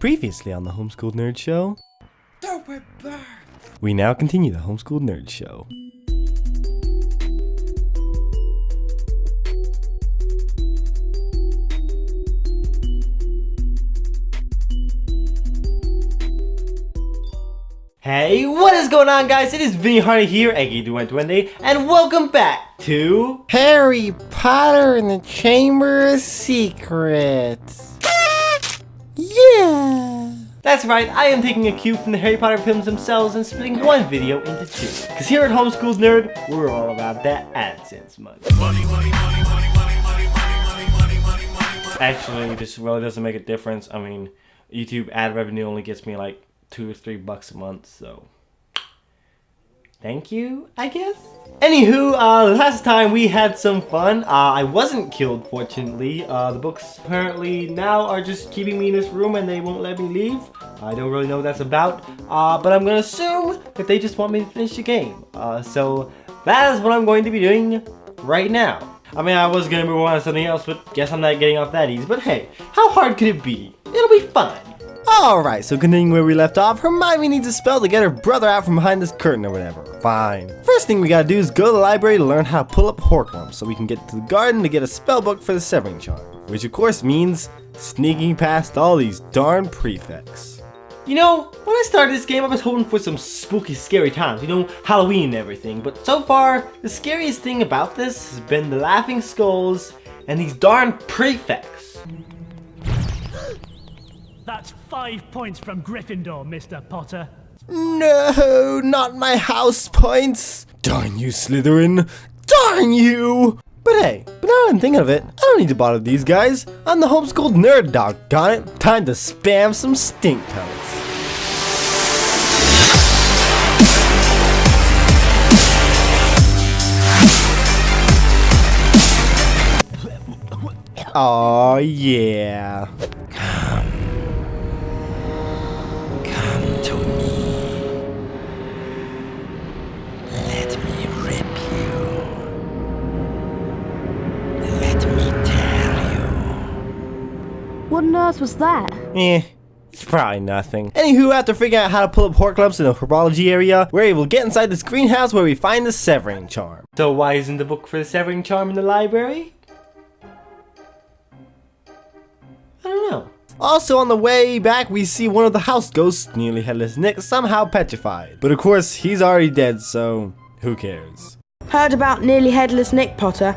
Previously on the Homeschooled Nerd Show. Stupid bird! We now continue the Homeschooled Nerd Show. Hey, what is going on, guys? It is Vinnie here, aka Duende, and welcome back to Harry Potter and the Chamber of Secrets. Yeah! That's right, I am taking a cue from the Harry Potter films themselves and splitting one video into two. Because here at Homeschooled Nerd, we're all about that AdSense money. Actually, this really doesn't make a difference. I mean, YouTube ad revenue only gets me like $2 or $3 a month, so thank you, I guess. Anywho, last time we had some fun. I wasn't killed, fortunately. The books apparently now are just keeping me in this room and they won't let me leave. I don't really know what that's about, but I'm gonna assume that they just want me to finish the game. So that is what I'm going to be doing right now. I mean, I was gonna move on to something else, but guess I'm not getting off that easy. But hey, how hard could it be? It'll be fun. Alright, so continuing where we left off, Hermione needs a spell to get her brother out from behind this curtain or whatever. Fine. First thing we gotta do is go to the library to learn how to pull up Horcrux so we can get to the garden to get a spell book for the Severing Charm. Which of course means sneaking past all these darn prefects. You know, when I started this game, I was hoping for some spooky, scary times, you know, Halloween and everything. But so far, the scariest thing about this has been the laughing skulls and these darn prefects. That's 5 points from Gryffindor, Mr. Potter. No, not my house points. Darn you, Slytherin. Darn you. But hey, now that I'm thinking of it, I don't need to bother these guys. I'm the Homeschooled Nerd, doggone it. Time to spam some stink pellets. Oh yeah. What on earth was that? It's probably nothing. Anywho, after figuring out how to pull up Horcrux in the herbology area, we're able to get inside this greenhouse where we find the Severing Charm. So why isn't the book for the Severing Charm in the library? I don't know. Also on the way back, we see one of the house ghosts, Nearly Headless Nick, somehow petrified. But of course, he's already dead, so who cares? Heard about Nearly Headless Nick, Potter.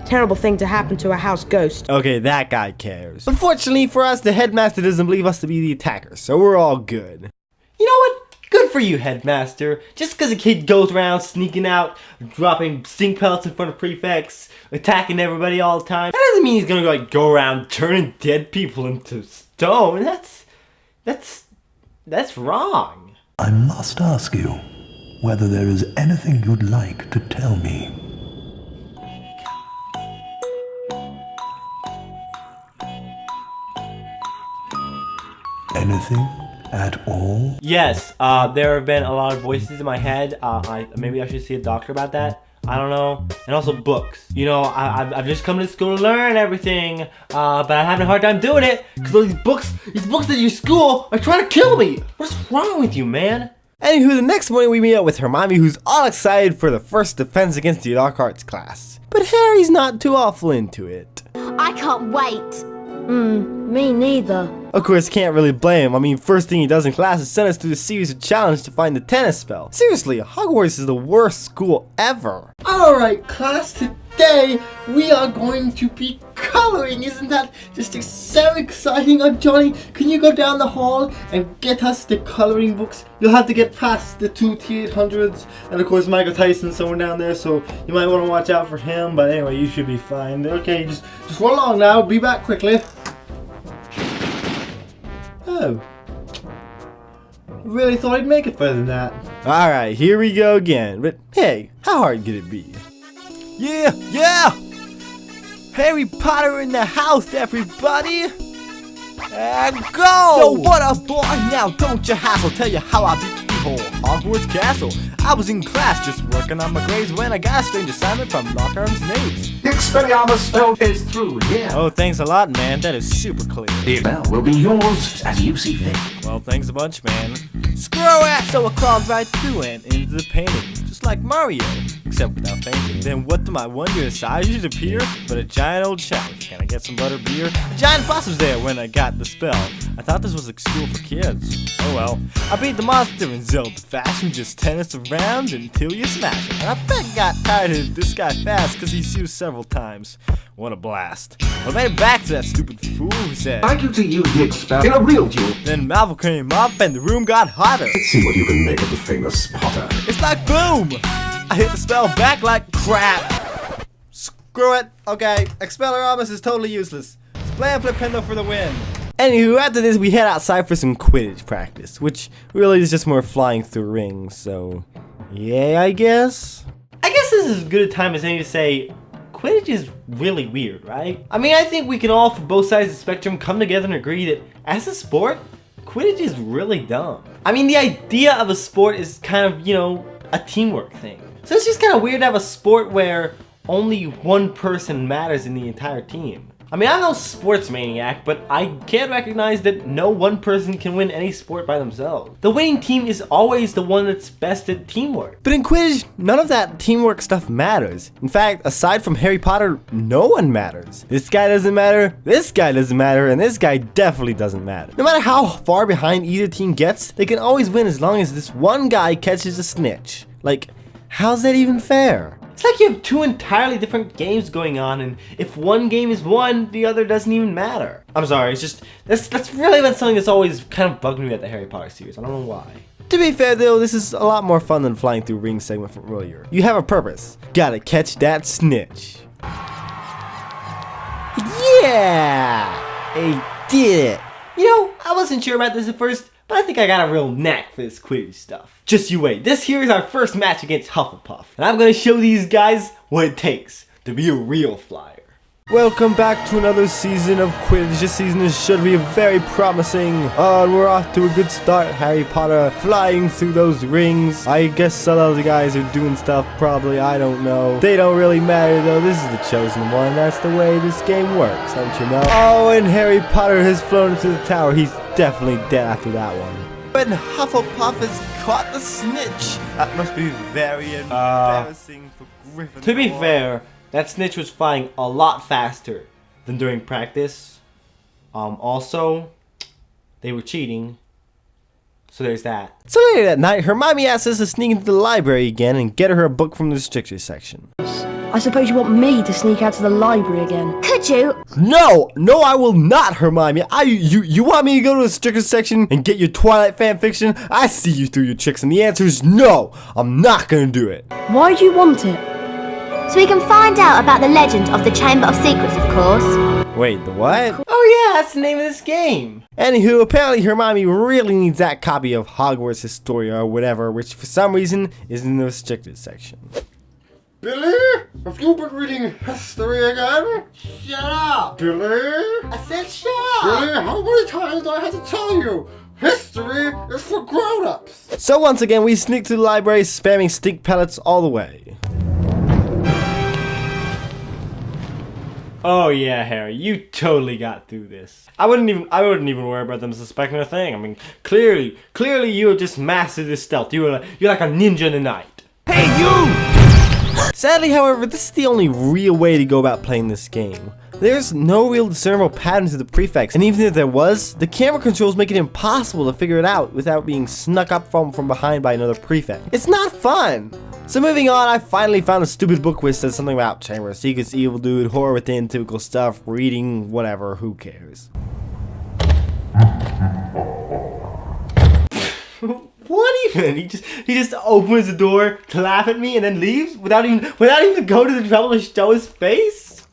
Terrible thing to happen to a house ghost. Okay, that guy cares. But fortunately for us, the headmaster doesn't believe us to be the attackers, so we're all good. You know what? Good for you, headmaster. Just because a kid goes around sneaking out, dropping stink pellets in front of prefects, attacking everybody all the time, that doesn't mean he's gonna like go around turning dead people into stone. That's wrong. I must ask you whether there is anything you'd like to tell me. Anything at all? Yes, there have been a lot of voices in my head. Maybe I should see a doctor about that. I don't know. And also books. You know, I've just come to school to learn everything, but I'm having a hard time doing it because all these books at your school are trying to kill me. What's wrong with you, man? Anywho, the next morning we meet up with Hermione, who's all excited for the first defense against the dark arts class. But Harry's not too awful into it. I can't wait. Me neither. Of course, can't really blame him. I mean, first thing he does in class is send us through a series of challenges to find the tennis spell. Seriously, Hogwarts is the worst school ever. Alright, class, today we are going to be coloring. Isn't that just so exciting? Oh, Johnny, can you go down the hall and get us the coloring books? You'll have to get past the 2 T800s, and of course Michael Tyson's somewhere down there, so you might want to watch out for him, but anyway, you should be fine. Okay, just run along now, be back quickly. Oh. Really thought I'd make it further than that. Alright, here we go again. But hey, how hard could it be? Yeah! Harry Potter in the house, everybody! And go! So what up, boy? Now don't you hassle, tell you how I beat the whole Hogwarts castle. I was in class just working on my grades when I got a strange assignment from Lockhart's neighbors. The Expelliarmus spell is through here. Oh, thanks a lot, man. That is super clear. The spell will be yours as you see fit. Well, thanks a bunch, man. Screw it! So I crawled right through and into the painting, just like Mario, except without fainting. Then what to my wonder size should appear but a giant old challenge. Can I get some butter beer? A giant boss was there when I got the spell. I thought this was a school for kids. Oh well. I beat the monster in Zelda fashion, just tennis around until you smash him. And I bet I got tired of this guy fast because he's used several times. What a blast. I made it back to that stupid fool who said, I'd like you to use the expel in a real duel. Then Malvo came up and the room got hotter. Let's see what you can make of the famous Potter. It's like boom! I hit the spell back like crap. Screw it. Okay, Expelliarmus is totally useless. Splam Flipendo for the win. Anywho, after this we head outside for some Quidditch practice, which really is just more flying through rings, so yeah, I guess? I guess this is as good a time as any to say Quidditch is really weird, right? I mean, I think we can all, from both sides of the spectrum, come together and agree that as a sport, Quidditch is really dumb. I mean, the idea of a sport is kind of, you know, a teamwork thing. So it's just kind of weird to have a sport where only one person matters in the entire team. I mean, I'm no sports maniac, but I can't recognize that no one person can win any sport by themselves. The winning team is always the one that's best at teamwork. But in Quidditch, none of that teamwork stuff matters. In fact, aside from Harry Potter, no one matters. This guy doesn't matter, this guy doesn't matter, and this guy definitely doesn't matter. No matter how far behind either team gets, they can always win as long as this one guy catches a snitch. Like, how's that even fair? It's like you have two entirely different games going on, and if one game is won, the other doesn't even matter. I'm sorry, it's just, that's really been something that's always kind of bugged me about the Harry Potter series. I don't know why. To be fair though, this is a lot more fun than flying through rings segment from earlier. You have a purpose. Gotta catch that snitch. Yeah! I did it! You know, I wasn't sure about this at first, but I think I got a real knack for this Quidditch stuff. Just you wait, this here is our first match against Hufflepuff, and I'm gonna show these guys what it takes to be a real flyer. Welcome back to another season of Quidditch. This season should be very promising. And we're off to a good start. Harry Potter flying through those rings. I guess a lot of the guys are doing stuff, probably, I don't know. They don't really matter though, this is the chosen one. That's the way this game works, don't you know? Oh, and Harry Potter has flown into the tower. He's definitely dead after that one. When Hufflepuff has caught the snitch. That must be very embarrassing for Gryffindor. To be fair, that snitch was flying a lot faster than during practice. Also, they were cheating. So there's that. So later that night, Hermione asks us to sneak into the library again and get her a book from the restricted section. I suppose you want me to sneak out to the library again. Could you? No, I will not, Hermione. You want me to go to the restricted section and get your Twilight fan fiction? I see you through your tricks, and the answer is no. I'm not gonna do it. Why do you want it? So we can find out about the legend of the Chamber of Secrets, of course. Wait, the what? Oh yeah, that's the name of this game. Anywho, apparently Hermione really needs that copy of Hogwarts Historia or whatever, which for some reason is in the restricted section. Billy, have you been reading history again? Shut up! Billy? I said shut up! Billy, how many times do I have to tell you? History is for grown-ups! So once again, we sneak to the library, spamming stink pellets all the way. Oh yeah, Harry, you totally got through this. I wouldn't even worry about them suspecting a thing. I mean, clearly you have just mastered this stealth. You're like a ninja in the night. Hey, you! Sadly, however, this is the only real way to go about playing this game. There's no real discernible pattern to the prefix, and even if there was, the camera controls make it impossible to figure it out without being snuck up from behind by another prefix. It's not fun! So moving on, I finally found a stupid book which says something about Chamber of Secrets, Evil Dude, Horror Within, typical stuff, reading, whatever, who cares? What even? He just opens the door to laugh at me and then leaves without even go to the trouble to show his face?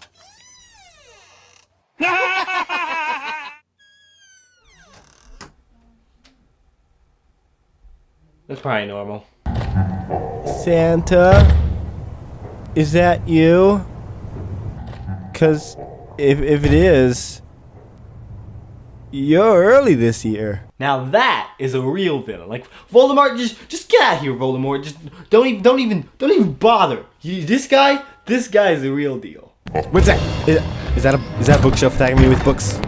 That's probably normal. Santa? Is that you? 'Cause if it is, You're early this year. Now that is a real villain. Like Voldemort, just get out of here, Voldemort. Just don't even bother. This guy is the real deal. What's that? Is that a bookshelf tagging me with books?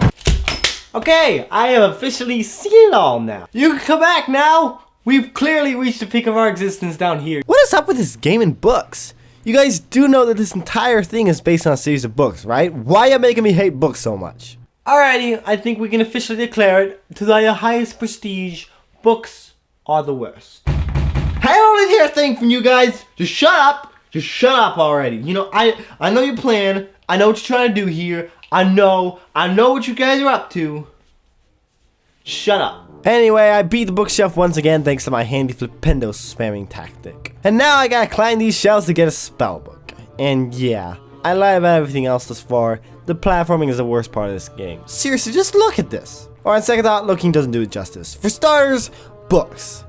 Okay, I have officially seen it all now. You can come back now. We've clearly reached the peak of our existence down here. What is up with this game and books? You guys do know that this entire thing is based on a series of books, right? Why are you making me hate books so much? Alrighty, I think we can officially declare it to the highest prestige. Books are the worst. I don't hear a thing from you guys. Just shut up. Just shut up already. You know, I know your plan. I know what you're trying to do here. I know what you guys are up to. Shut up. Anyway, I beat the bookshelf once again thanks to my handy flipendo spamming tactic. And now I gotta climb these shelves to get a spellbook. And yeah, I lied about everything else thus far. The platforming is the worst part of this game. Seriously, just look at this. Or on second thought, looking doesn't do it justice. For starters, books.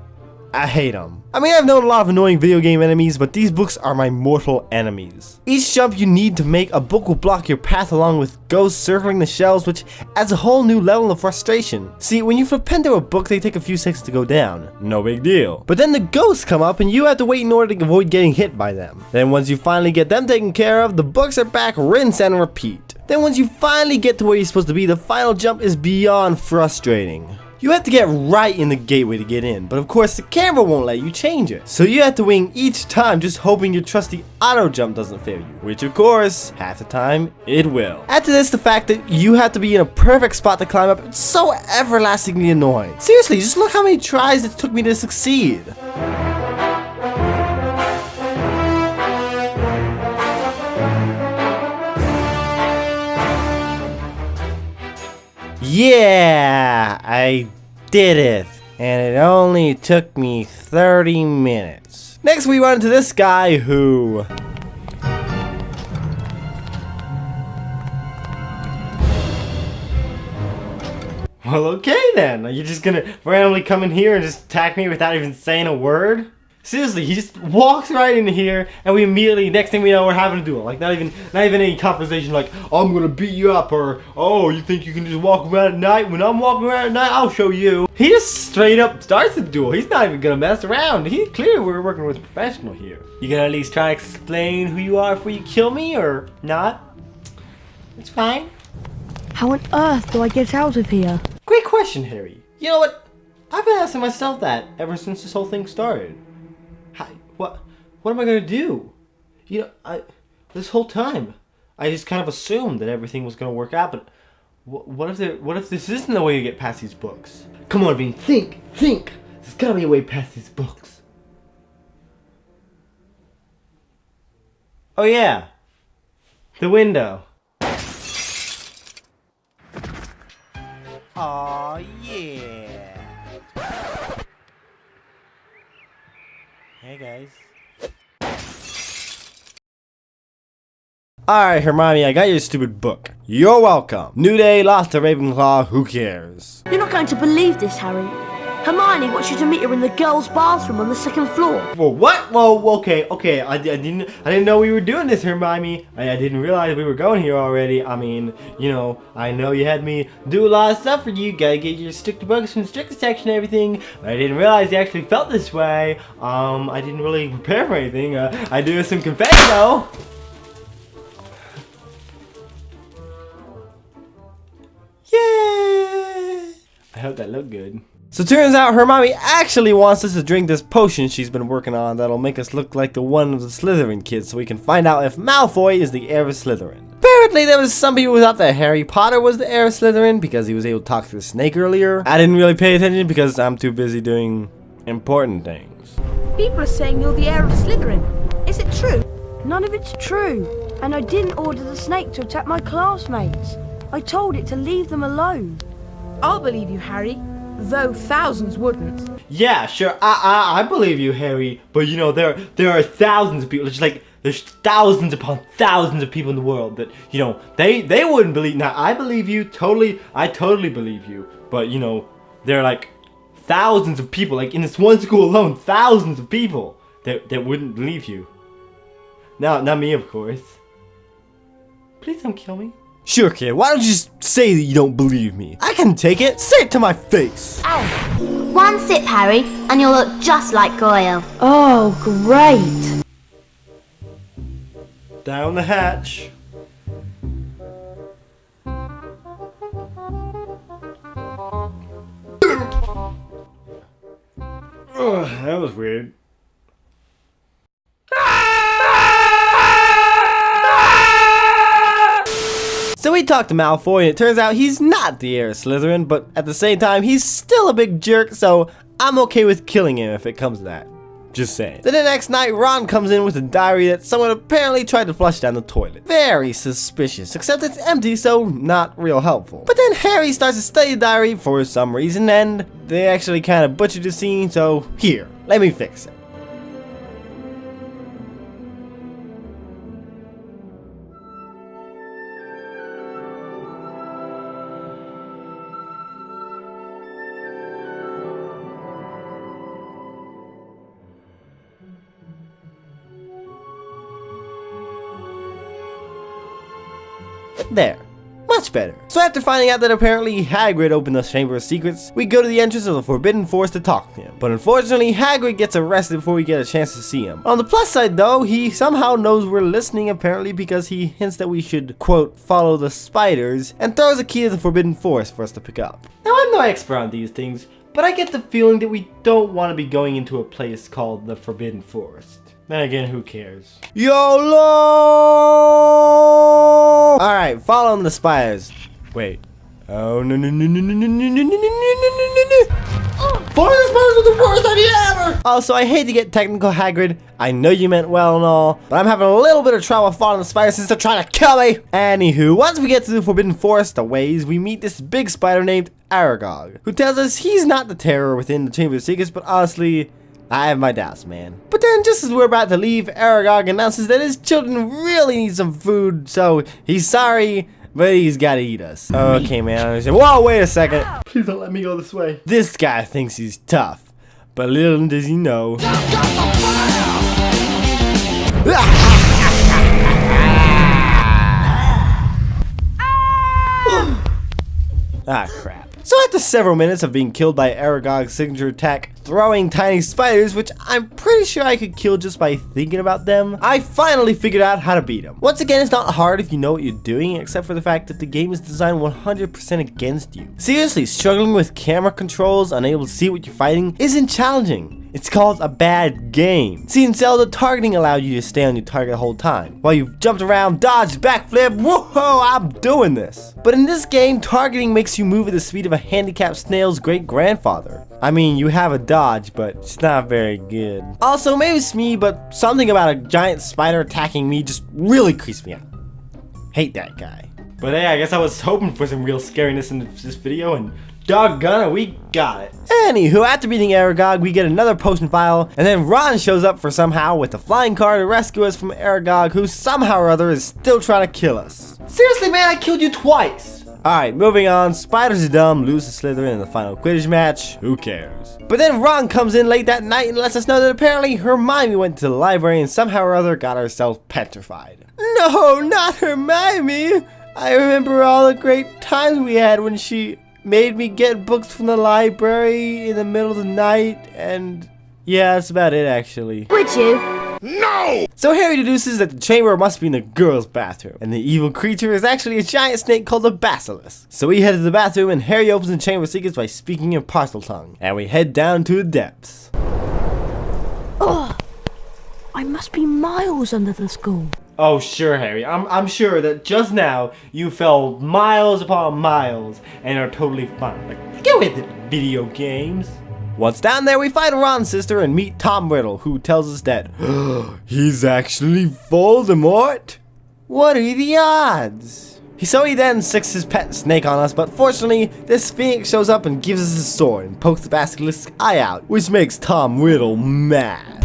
I hate them. I mean, I've known a lot of annoying video game enemies, but these books are my mortal enemies. Each jump you need to make, a book will block your path along with ghosts circling the shelves, which adds a whole new level of frustration. See, when you flip into a book, they take a few seconds to go down. No big deal. But then the ghosts come up and you have to wait in order to avoid getting hit by them. Then once you finally get them taken care of, the books are back, rinse and repeat. Then once you finally get to where you're supposed to be, the final jump is beyond frustrating. You have to get right in the gateway to get in, but of course the camera won't let you change it. So you have to wing each time, just hoping your trusty auto jump doesn't fail you, which of course, half the time, it will. Add to this the fact that you have to be in a perfect spot to climb up. It's so everlastingly annoying. Seriously, just look how many tries it took me to succeed. Yeah, I did it, and it only took me 30 minutes. Next we run into this guy who... Well, okay then. Are you just gonna randomly come in here and just attack me without even saying a word? Seriously, he just walks right in here, and we immediately, next thing we know, we're having a duel. Like, not even any conversation like, oh, I'm gonna beat you up, or, oh, you think you can just walk around at night? When I'm walking around at night, I'll show you. He just straight up starts the duel. He's not even gonna mess around. Clearly we're working with a professional here. You gonna at least try to explain who you are before you kill me, or not? It's fine. How on earth do I get out of here? Great question, Harry. You know what? I've been asking myself that ever since this whole thing started. What am I gonna do? You know, this whole time, I just kind of assumed that everything was gonna work out. But what if this isn't the way to get past these books? Come on, Vinnie, think. There's gotta be a way past these books. Oh yeah, the window. Aw, yeah. Hey guys. Alright, Hermione, I got your stupid book. You're welcome. New day, lost to Ravenclaw, who cares? You're not going to believe this, Harry. Hermione wants you to meet her in the girls' bathroom on the second floor. Whoa, what? Whoa, okay. I didn't know we were doing this, Hermione. I didn't realize we were going here already. I mean, you know, I know you had me do a lot of stuff for you. Gotta get your stick to books from sticker section and everything. But I didn't realize you actually felt this way. I didn't really prepare for anything. I do some confetti though. Yeah. I hope that looked good. So it turns out Hermione actually wants us to drink this potion she's been working on that'll make us look like the one of the Slytherin kids so we can find out if Malfoy is the heir of Slytherin. Apparently there was some people who thought that Harry Potter was the heir of Slytherin because he was able to talk to the snake earlier. I didn't really pay attention because I'm too busy doing important things. People are saying you're the heir of Slytherin. Is it true? None of it's true. And I didn't order the snake to attack my classmates. I told it to leave them alone. I'll believe you, Harry. Though thousands wouldn't. Yeah, sure, I believe you, Harry. But you know, there are thousands of people. It's like there's thousands upon thousands of people in the world that, you know, they wouldn't believe. Now I believe you totally. I totally believe you. But you know, there are like thousands of people, like in this one school alone, thousands of people that wouldn't believe you. Now, not me, of course. Please don't kill me. Sure, kid, why don't you just say that you don't believe me? I can take it. Say it to my face. One sip, Harry, and you'll look just like Goyle. Oh, great. Down the hatch. Ugh, that was weird. So we talked to Malfoy, and it turns out he's not the heir of Slytherin, but at the same time, he's still a big jerk, so I'm okay with killing him if it comes to that. Just saying. Then the next night, Ron comes in with a diary that someone apparently tried to flush down the toilet. Very suspicious, except it's empty, so not real helpful. But then Harry starts to study the diary for some reason, and they actually kind of butchered the scene, so here, let me fix it. There. Much better. So after finding out that apparently Hagrid opened the Chamber of Secrets, we go to the entrance of the Forbidden Forest to talk to him. But unfortunately, Hagrid gets arrested before we get a chance to see him. On the plus side though, he somehow knows we're listening apparently because he hints that we should, quote, follow the spiders, and throws a key to the Forbidden Forest for us to pick up. Now, I'm no expert on these things, but I get the feeling that we don't want to be going into a place called the Forbidden Forest. Then again, who cares? YOLO! Alright, follow the spiders. Wait. Oh, no. Follow the spiders with the worst idea ever! Also, I hate to get technical, Hagrid. I know you meant well and all, but I'm having a little bit of trouble following the spiders since they're trying to kill me. Anywho, once we get to the Forbidden Forest a ways, we meet this big spider named Aragog, who tells us he's not the terror within the Chamber of Secrets, but honestly, I have my doubts, man. But then, just as we're about to leave, Aragog announces that his children really need some food, so he's sorry, but he's gotta eat us. Okay, man, I understand. Whoa, wait a second. Please don't let me go this way. This guy thinks he's tough, but little does he know. Ah, crap. So after several minutes of being killed by Aragog's signature attack, throwing tiny spiders, which I'm pretty sure I could kill just by thinking about them, I finally figured out how to beat him. Once again, it's not hard if you know what you're doing, except for the fact that the game is designed 100% against you. Seriously, struggling with camera controls, unable to see what you're fighting, isn't challenging. It's called a bad game. See, in Zelda, targeting allowed you to stay on your target the whole time. While you jumped around, dodged, backflip, whoa, I'm doing this. But in this game, targeting makes you move at the speed of a handicapped snail's great-grandfather. I mean, you have a dodge, but it's not very good. Also, maybe it's me, but something about a giant spider attacking me just really creeps me out. Hate that guy. But hey, I guess I was hoping for some real scariness in this video, and doggone it, we got it. Anywho, after beating Aragog, we get another potion vial, and then Ron shows up for somehow with a flying car to rescue us from Aragog, who somehow or other is still trying to kill us. Seriously, man, I killed you twice. Alright, moving on. Spiders are dumb, lose to Slytherin in the final Quidditch match. Who cares? But then Ron comes in late that night and lets us know that apparently Hermione went to the library and somehow or other got herself petrified. No, not Hermione! I remember all the great times we had when she made me get books from the library in the middle of the night, and yeah, that's about it actually. Would you? No! So Harry deduces that the chamber must be in the girls' bathroom, and the evil creature is actually a giant snake called a basilisk. So we head to the bathroom, and Harry opens the Chamber of Secrets by speaking in Parseltongue, and we head down to the depths. Oh, I must be miles under the school. Oh, sure, Harry. I'm sure that just now you fell miles upon miles and are totally fine. Like, get with it, video games. Once down there, we find Ron's sister and meet Tom Riddle, who tells us that he's actually Voldemort. What are the odds? So he then sicks his pet snake on us, but fortunately, this phoenix shows up and gives us a sword and pokes the basilisk's eye out, which makes Tom Riddle mad.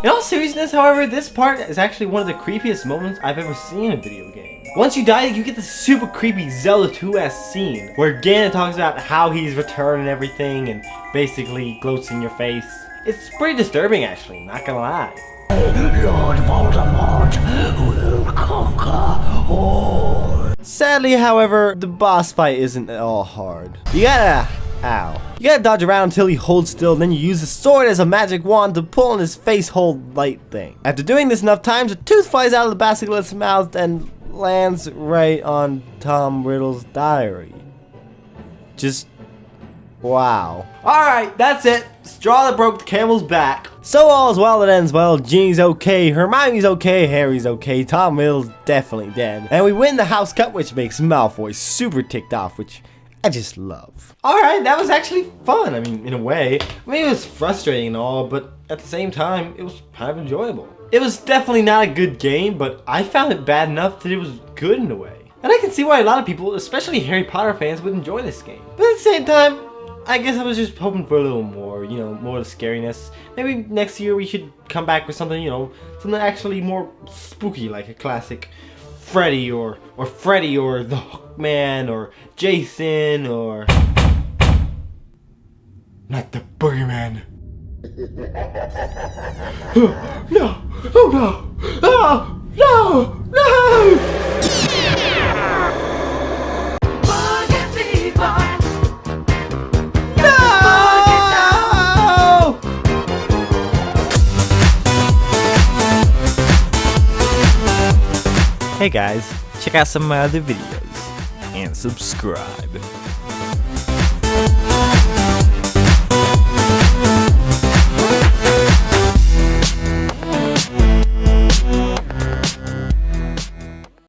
In all seriousness, however, this part is actually one of the creepiest moments I've ever seen in a video game. Once you die, you get this super creepy Zelda 2-esque scene where Ganon talks about how he's returned and everything and basically gloats in your face. It's pretty disturbing actually, not gonna lie. Lord Voldemort will conquer all. Sadly, however, the boss fight isn't at all hard. You gotta dodge around until he holds still, then you use the sword as a magic wand to pull on his face hold light thing. After doing this enough times, a tooth flies out of the basilisc's mouth and lands right on Tom Riddle's diary. Just wow. Alright, that's it. Straw that broke the camel's back. So all is well that ends well. Ginny's okay, Hermione's okay, Harry's okay, Tom Riddle's definitely dead. And we win the house cut, which makes Malfoy super ticked off, which I just love. Alright, that was actually fun. I mean, in a way. I mean, it was frustrating and all, but at the same time, it was kind of enjoyable. It was definitely not a good game, but I found it bad enough that it was good in a way. And I can see why a lot of people, especially Harry Potter fans, would enjoy this game. But at the same time, I guess I was just hoping for a little more, you know, more of the scariness. Maybe next year we should come back with something, you know, something actually more spooky, like a classic Freddy or Freddy or the Hookman or Jason or... not the Boogeyman. No! Oh no! Oh! No! No! Hey guys, check out some of my other videos and subscribe.